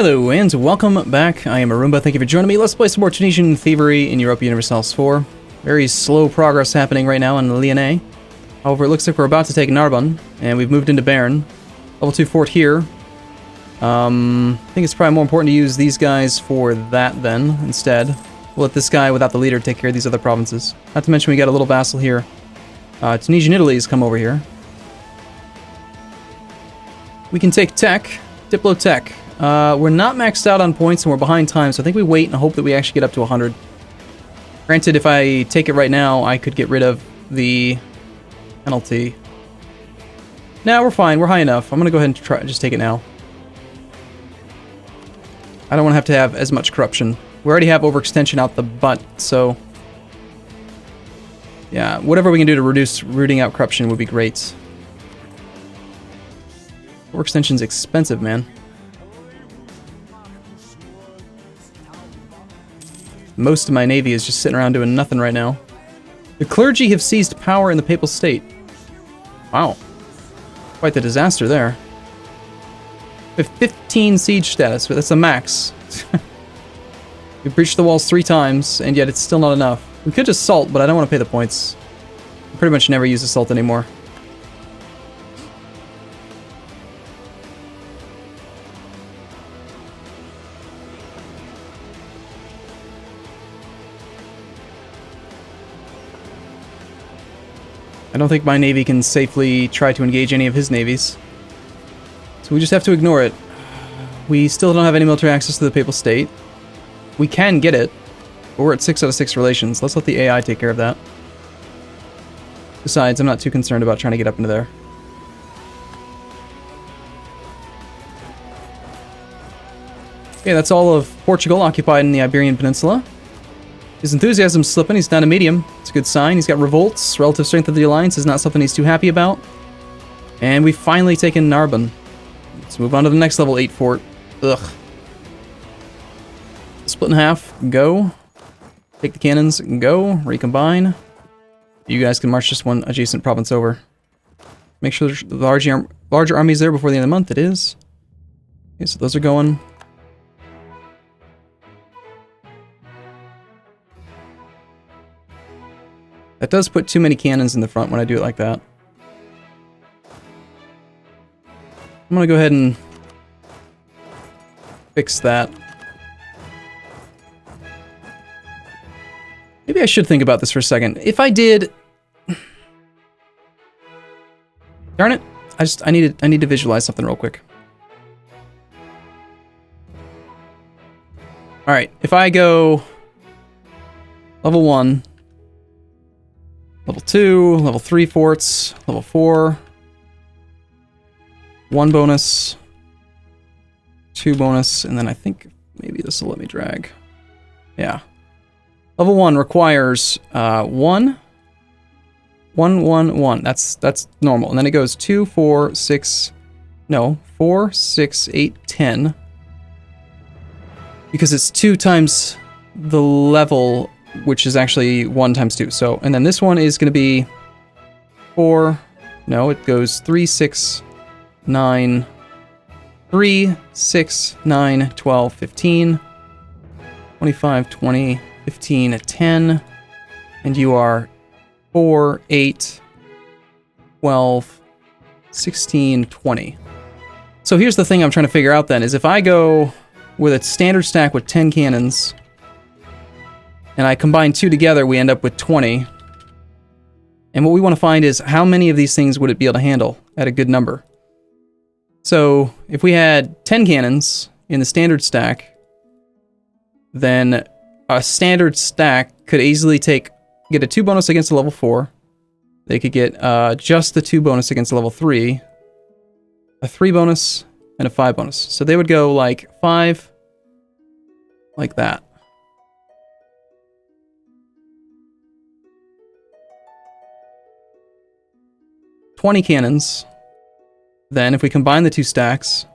Hello and welcome back. I am Arumba. Thank you for joining me. Let's play some more Tunisian Thievery in Europa Universalis IV. Very slow progress happening right now in Lyonnais. However, it looks like we're about to take Narbonne, and we've moved into Bern. Level 2 fort here. I think it's probably more important to use these guys for that then, instead. We'll let this guy without the leader take care of these other provinces. Not to mention we got a little vassal here. Tunisian Italy has come over here. We can take tech. Diplo tech. We're not maxed out on points and we're behind time, so I think we wait and hope that we actually get up to 100. Granted, if I take it right now, I could get rid of the penalty. No, we're fine. We're high enough. I'm going to go ahead and try just take it now. I don't want to have as much corruption. We already have overextension out the butt, so... yeah, whatever we can do to reduce rooting out corruption would be great. Overextension's expensive, man. Most of my navy is just sitting around doing nothing right now. The clergy have seized power in the papal state. Wow. Quite the disaster there. We have 15 siege status, but that's a max. We breached the walls 3 times, and yet it's still not enough. We could just assault, but I don't want to pay the points. I pretty much never use assault anymore. I don't think my navy can safely try to engage any of his navies. So we just have to ignore it. We still don't have any military access to the papal state. We can get it, but we're at 6 out of 6 relations. Let's let the AI take care of that. Besides, I'm not too concerned about trying to get up into there. Okay, that's all of Portugal occupied in the Iberian Peninsula. His enthusiasm's slipping. He's down to medium. It's a good sign. He's got revolts. Relative strength of the alliance is not something he's too happy about. And we've finally taken Narbonne. Let's move on to the next level 8 fort. Ugh. Split in half. Go. Take the cannons. Go. Recombine. You guys can march just one adjacent province over. Make sure there's the larger armies there before the end of the month. It is. Okay, so those are going. That does put too many cannons in the front when I do it like that. I'm going to go ahead and fix that. Maybe I should think about this for a second. If I did... darn it. I need to visualize something real quick. Alright, if I go... level 1... level 2, level 3 forts, level 4, 1 bonus, 2 bonus, and then I think maybe this will let me drag. Yeah. Level 1 requires 1, 1, 1, 1. That's normal. And then it goes 2, 4, 6, no, 4, 6, 8, 10. Because it's 2 times the level, which is actually 1 times 2. So, and then this one is going to be 4. No, it goes 3, 6, 9, 3, 6, 9, 12, 15, 25, 20, 15, 10. And you are 4, 8, 12, 16, 20. So here's the thing I'm trying to figure out then, is if I go with a standard stack with 10 cannons, and I combine 2 together, we end up with 20. And what we want to find is how many of these things would it be able to handle at a good number. So if we had 10 cannons in the standard stack, then a standard stack could easily get a 2 bonus against a level 4. They could get just the 2 bonus against a level 3, a 3 bonus, and a 5 bonus. So they would go like 5, like that. $20 cannons. Then, if we combine the 2 stacks,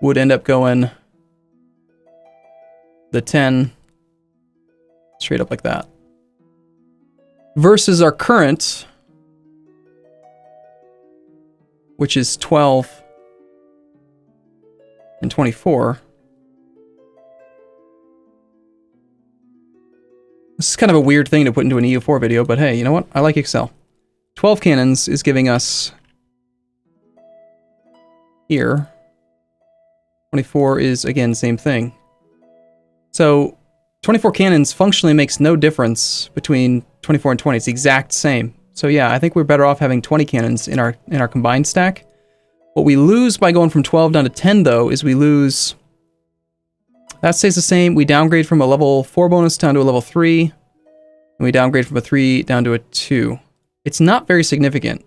would end up going the 10 straight up like that. Versus our current, which is 12 and 24. This is kind of a weird thing to put into an EU4 video, but hey, you know what? I like Excel. 12 cannons is giving us here. 24 is, again, same thing. So 24 cannons functionally makes no difference between 24 and 20. It's the exact same. So yeah, I think we're better off having 20 cannons in our combined stack. What we lose by going from 12 down to 10, though, is we lose... That stays the same. We downgrade from a level 4 bonus down to a level 3. And we downgrade from a 3 down to a 2. It's not very significant.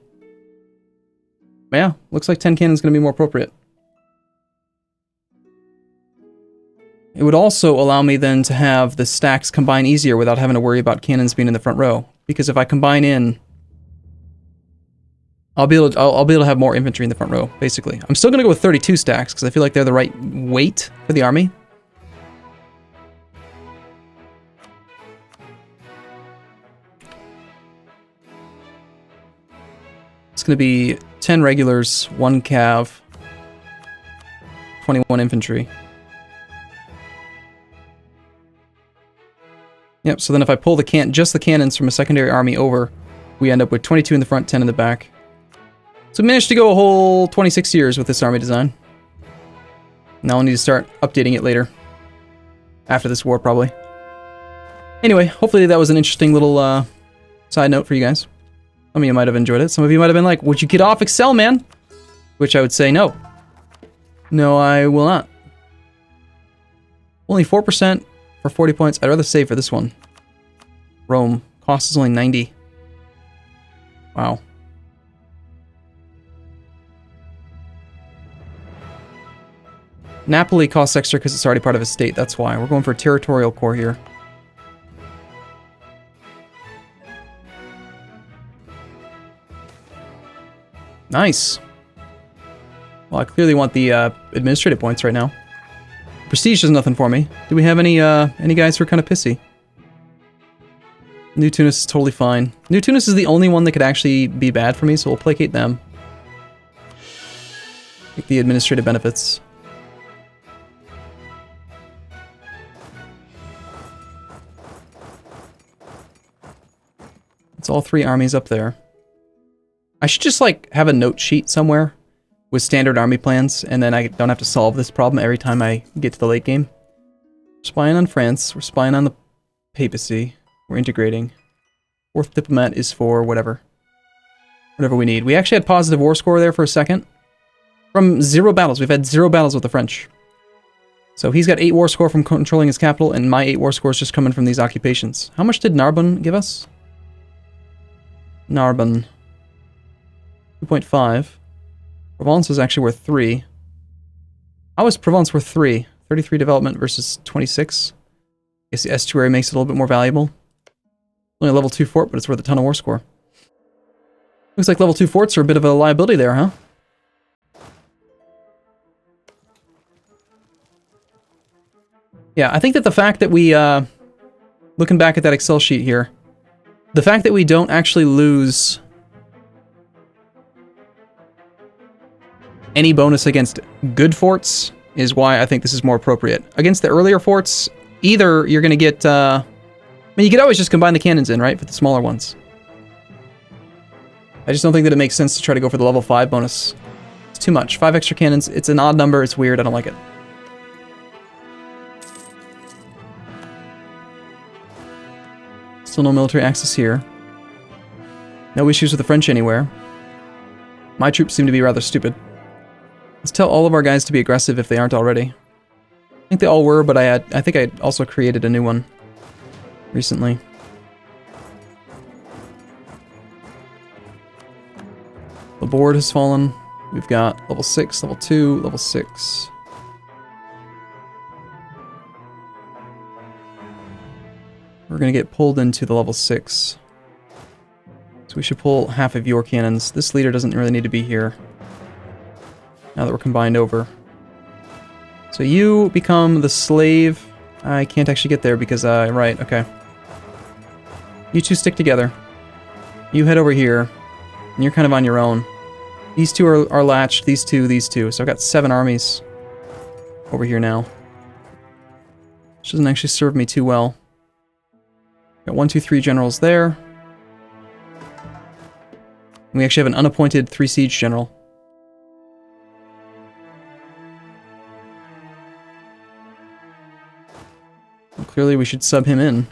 Yeah, looks like 10 cannon is going to be more appropriate. It would also allow me then to have the stacks combine easier without having to worry about cannons being in the front row. Because if I combine in... I'll be able to have more infantry in the front row, basically. I'm still going to go with 32 stacks, because I feel like they're the right weight for the army. It's going to be 10 regulars, 1 cav, 21 infantry. Yep, so then if I pull just the cannons from a secondary army over, we end up with 22 in the front, 10 in the back. So we managed to go a whole 26 years with this army design. Now we'll need to start updating it later. After this war, probably. Anyway, hopefully that was an interesting little side note for you guys. Some of you might have enjoyed it. Some of you might have been like, would you get off Excel, man? Which I would say no. No, I will not. Only 4% for 40 points. I'd rather save for this one. Rome. Cost is only 90. Wow. Napoli costs extra because it's already part of a state. That's why. We're going for a territorial core here. Nice. Well, I clearly want the administrative points right now. Prestige does nothing for me. Do we have any guys who are kind of pissy? New Tunis is totally fine. New Tunis is the only one that could actually be bad for me, so we'll placate them. Take the administrative benefits. It's all 3 armies up there. I should just, like, have a note sheet somewhere with standard army plans, and then I don't have to solve this problem every time I get to the late game. We're spying on France. We're spying on the papacy. We're integrating. 4th diplomat is for whatever. Whatever we need. We actually had positive war score there for a second. From 0 battles. We've had 0 battles with the French. So he's got 8 war score from controlling his capital, and my 8 war score is just coming from these occupations. How much did Narbonne give us? Narbonne. 2.5. Provence is actually worth 3. How is Provence worth 3? 33 development versus 26. I guess the estuary makes it a little bit more valuable. Only a level 2 fort, but it's worth a ton of war score. Looks like level 2 forts are a bit of a liability there, huh? Yeah, I think that the fact that we, looking back at that Excel sheet here, the fact that we don't actually lose any bonus against good forts is why I think this is more appropriate. Against the earlier forts, either you're going to get... I mean, you could always just combine the cannons in, right? For the smaller ones. I just don't think that it makes sense to try to go for the level 5 bonus. It's too much. 5 extra cannons. It's an odd number. It's weird. I don't like it. Still no military access here. No issues with the French anywhere. My troops seem to be rather stupid. Let's tell all of our guys to be aggressive if they aren't already. I think they all were, but I think I also created a new one recently. The board has fallen. We've got level 6, level 2, level 6. We're going to get pulled into the level 6. So we should pull half of your cannons. This leader doesn't really need to be here. Now that we're combined over. So you become the slave. I can't actually get there because, right, okay. You two stick together. You head over here. And you're kind of on your own. These two are latched. These two. So I've got 7 armies. over here now. Which doesn't actually serve me too well. Got 1, 2, 3 generals there. We actually have an unappointed 3 siege general. Well, clearly we should sub him in.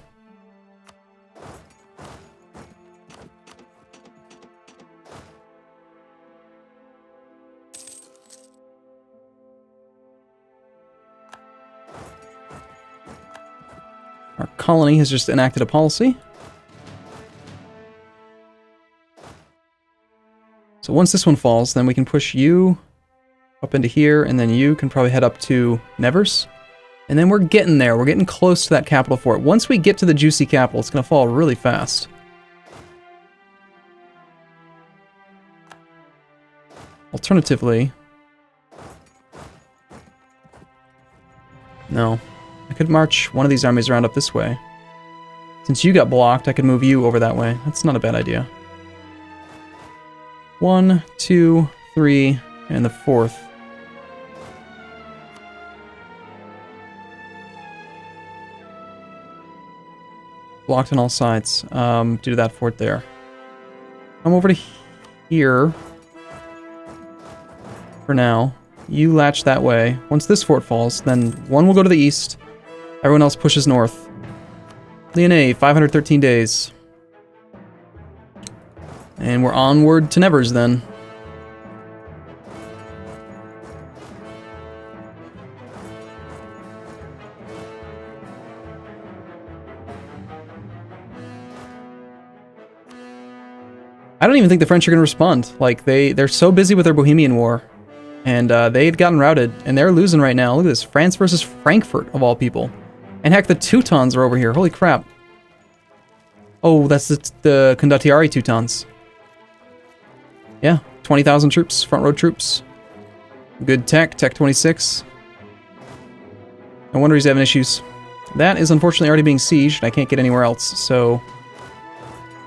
Our colony has just enacted a policy. So once this one falls, then we can push you up into here, and then you can probably head up to Nevers. And then we're getting there. We're getting close to that capital fort. Once we get to the juicy capital, it's going to fall really fast. Alternatively... No. I could march one of these armies around up this way. Since you got blocked, I could move you over that way. That's not a bad idea. 1, 2, 3, and the 4th. Blocked on all sides, due to that fort there. I'm over to here for now. You latch that way. Once this fort falls, then one will go to the east. Everyone else pushes north. Lyonnais, 513 days. And we're onward to Nevers then. I don't even think the French are going to respond. Like, they're so busy with their Bohemian War. And they had gotten routed, and they're losing right now. Look at this, France versus Frankfurt, of all people. And heck, the Teutons are over here. Holy crap. Oh, that's the Condottieri Teutons. Yeah, 20,000 troops, front row troops. Good tech, Tech 26. No wonder he's having issues. That is unfortunately already being sieged, and I can't get anywhere else, so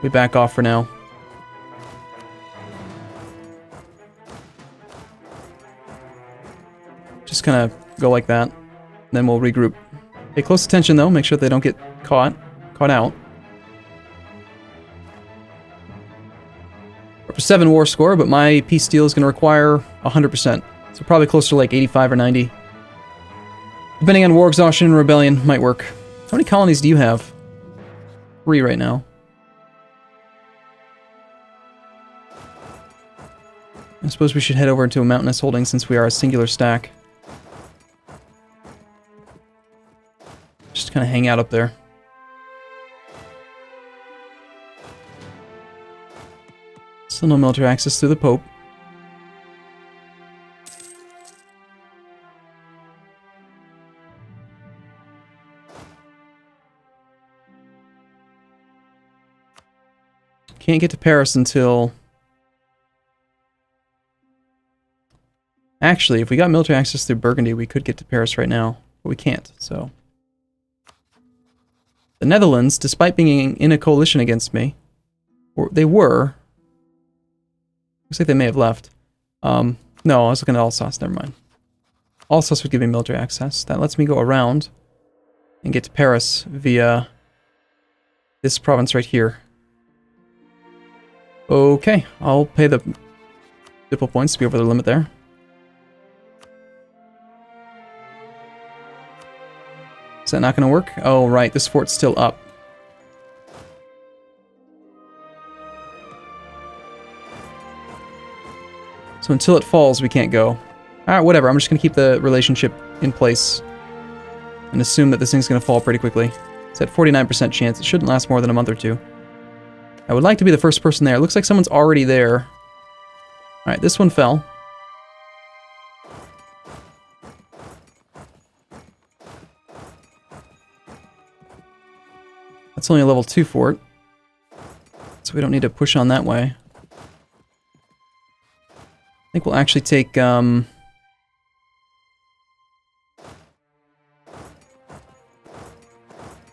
we back off for now. Just kind of go like that, then we'll regroup. Pay close attention though, make sure they don't get caught out. We're up to 7 war score, but my peace deal is going to require 100%. So probably closer to like 85 or 90. Depending on war exhaustion and rebellion, might work. How many colonies do you have? 3 right now. I suppose we should head over into a mountainous holding since we are a singular stack. Just kind of hang out up there. Still no military access through the Pope. Can't get to Paris until... Actually, if we got military access through Burgundy, we could get to Paris right now. But we can't, so... The Netherlands, despite being in a coalition against me, or they were... Looks like they may have left. No, I was looking at Alsace, never mind. Alsace would give me military access. That lets me go around and get to Paris via this province right here. Okay, I'll pay the diplo points to be over the limit there. Is that not going to work? Oh, right, this fort's still up. So until it falls, we can't go. Alright, whatever, I'm just going to keep the relationship in place and assume that this thing's going to fall pretty quickly. It's at 49% chance. It shouldn't last more than a month or two. I would like to be the first person there. It looks like someone's already there. Alright, this one fell. That's only a level 2 fort, so we don't need to push on that way. I think we'll actually take, I'm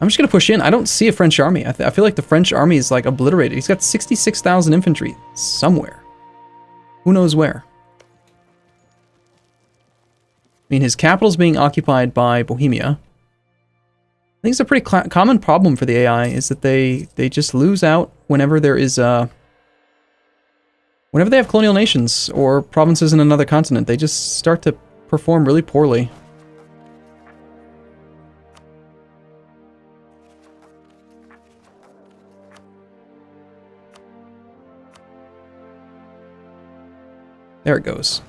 just going to push in. I don't see a French army. I feel like the French army is, like, obliterated. He's got 66,000 infantry somewhere. Who knows where? mean, his capital's being occupied by Bohemia. I think it's a pretty common problem for the AI, is that they just lose out whenever there is whenever they have colonial nations or provinces in another continent. They just start to perform really poorly. There it goes.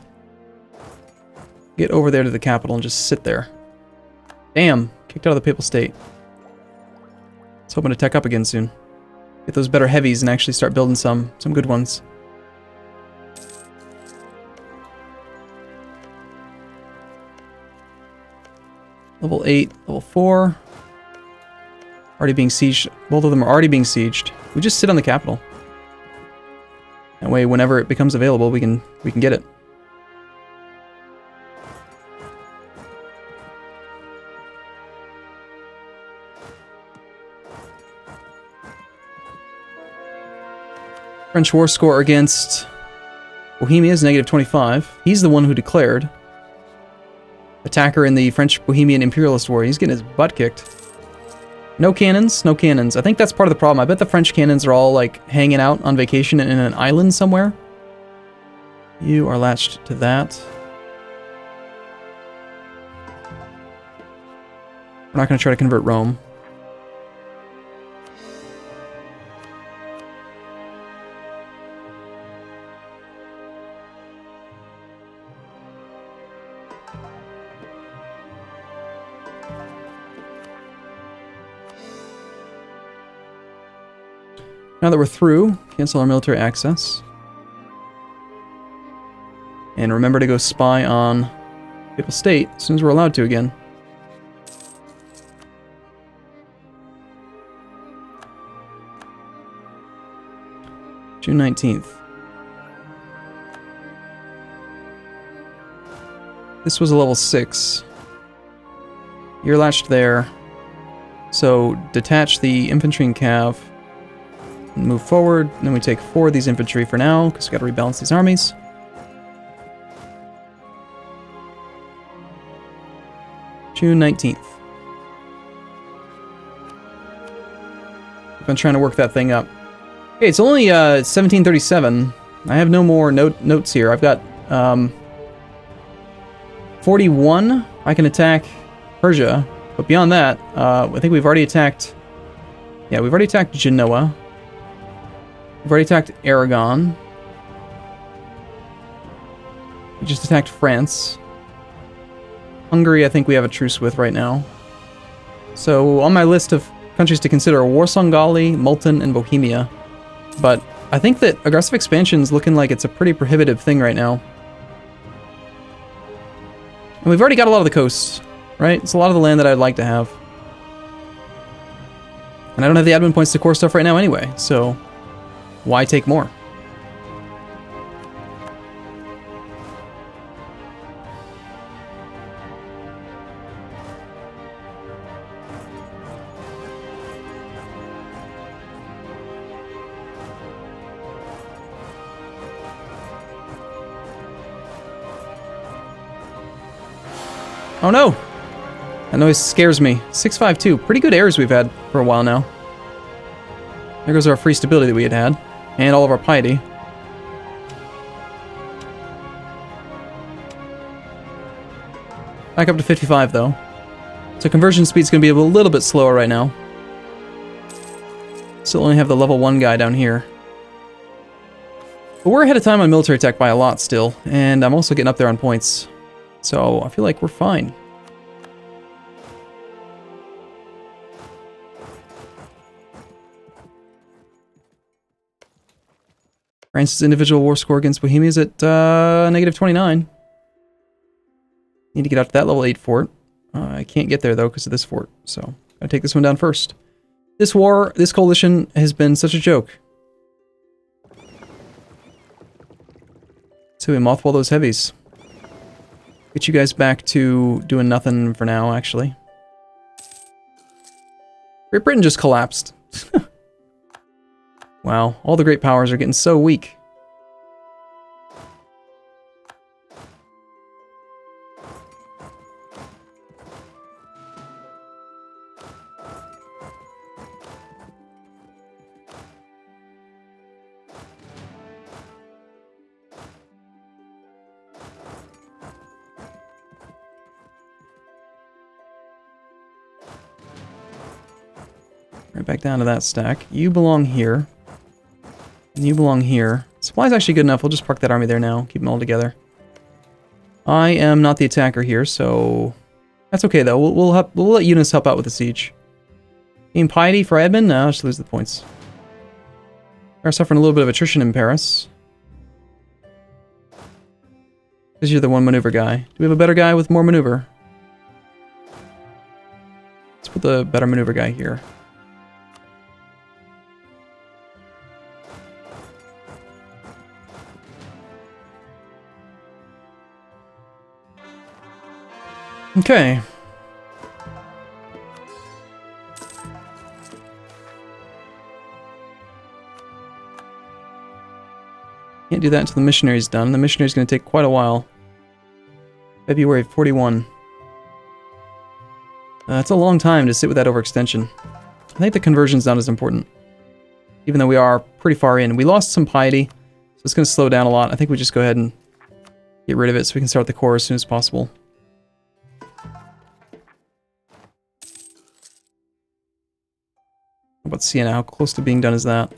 Get over there to the capital and just sit there. Damn, kicked out of the Papal State. Let's hoping to tech up again soon. Get those better heavies and actually start building some good ones. Level 8, level 4. Already being sieged. Both of them are already being sieged. We just sit on the capital. That way, whenever it becomes available, we can get it. French war score against Bohemia is -25. He's the one who declared. Attacker in the French-Bohemian Imperialist War. He's getting his butt kicked. No cannons, no cannons. I think that's part of the problem. I bet the French cannons are all, like, hanging out on vacation in an island somewhere. You are latched to that. We're not going to try to convert Rome. Now that we're through, cancel our military access. And remember to go spy on Papal State as soon as we're allowed to again. June 19th. This was a level 6. You're latched there. So detach the infantry and cav. Move forward, and then we take 4 of these infantry for now, because we've got to rebalance these armies. June 19th. I've been trying to work that thing up. Okay, it's only 1737. I have no more notes here. I've got 41. I can attack Persia, but beyond that, I think we've already attacked... Yeah, we've already attacked Genoa. We've already attacked Aragon. We just attacked France. Hungary, I think we have a truce with right now. So, on my list of countries to consider are Warsangali, Multan, and Bohemia. But I think that aggressive expansion is looking like it's a pretty prohibitive thing right now. And we've already got a lot of the coasts, right? It's a lot of the land that I'd like to have. And I don't have the admin points to core stuff right now anyway, so... why take more? Oh no! That noise scares me. 652. Pretty good airs we've had for a while now. There goes our free stability that we had. And all of our piety. Back up to 55, though. So conversion speed's going to be a little bit slower right now. Still only have the level 1 guy down here. But we're ahead of time on military tech by a lot still. And I'm also getting up there on points. So I feel like we're fine. France's individual war score against Bohemia is at -29. Need to get out to that level 8 fort. I can't get there, though, because of this fort. So, gotta take this one down first. This war, this coalition, has been such a joke. So we mothball those heavies. Get you guys back to doing nothing for now, actually. Great Britain just collapsed. Wow, all the great powers are getting so weak. Right back down to that stack. You belong here. And you belong here. Supply's actually good enough. We'll just park that army there now. Keep them all together. I am not the attacker here, so... That's okay, though. We'll let Eunice help out with the siege. Gain piety for admin? No, just lose the points. We're suffering a little bit of attrition in Paris. Because you're the one maneuver guy. Do we have a better guy with more maneuver? Let's put the better maneuver guy here. Okay. Can't do that until the missionary's done. The missionary's going to take quite a while. February 41. It's a long time to sit with that overextension. I think the conversion's not as important. Even though we are pretty far in. We lost some piety, so it's going to slow down a lot. I think we just go ahead and get rid of it so we can start the core as soon as possible. How about Siena? How close to being done is that?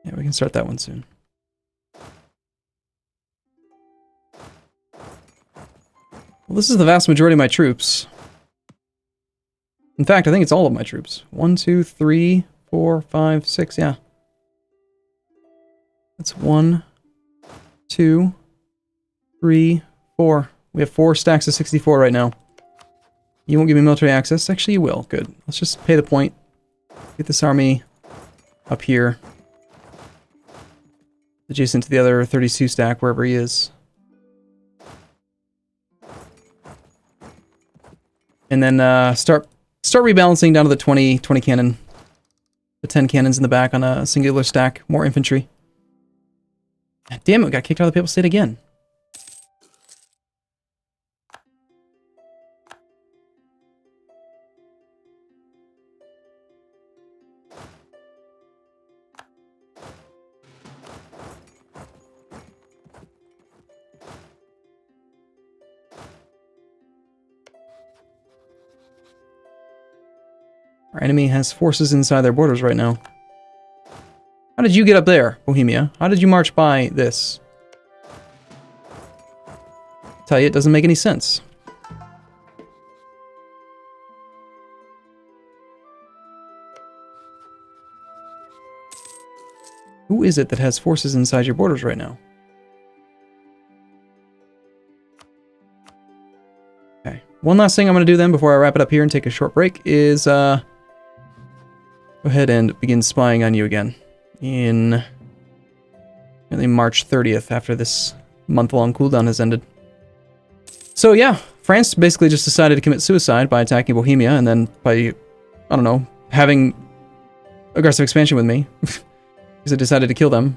Yeah, we can start that one soon. Well, this is the vast majority of my troops. In fact, I think it's all of my troops. 1, 2, 3, 4, 5, 6, yeah. That's 1, 2, 3, 4. We have 4 stacks of 64 right now. You won't give me military access? Actually, you will. Good. Let's just pay the point. Get this army up here. Adjacent to the other 32 stack, wherever he is. And then start rebalancing down to the 20 cannon. The 10 cannons in the back on a singular stack. More infantry. Damn it, we got kicked out of the Papal State again. Our enemy has forces inside their borders right now. How did you get up there, Bohemia? How did you march by this? I tell you, it doesn't make any sense. Who is it that has forces inside your borders right now? Okay. One last thing I'm going to do then before I wrap it up here and take a short break is go ahead and begin spying on you again in March 30th after this month-long cooldown has ended. So yeah, France basically just decided to commit suicide by attacking Bohemia and then by, I don't know, having aggressive expansion with me because I decided to kill them.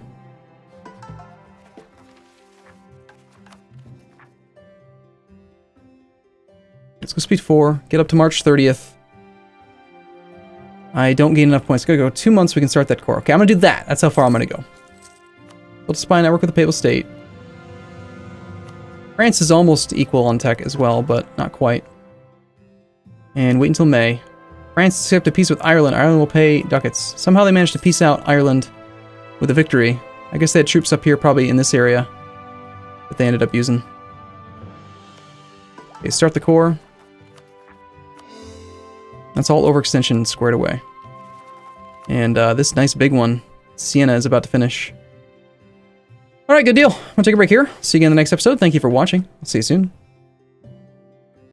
Let's go speed 4, get up to March 30th. I don't gain enough points. It's gonna go 2 months, we can start that core. Okay, I'm gonna do that. That's how far I'm gonna go. Build a spy network with the Papal State. France is almost equal on tech as well, but not quite. And wait until May. France is kept a peace with Ireland. Ireland will pay ducats. Somehow they managed to peace out Ireland with a victory. I guess they had troops up here probably in this area that they ended up using. Okay, start the core. That's all overextension squared away. And this nice big one, Siena, is about to finish. Alright, good deal. I'm gonna take a break here. See you again in the next episode. Thank you for watching. I'll see you soon.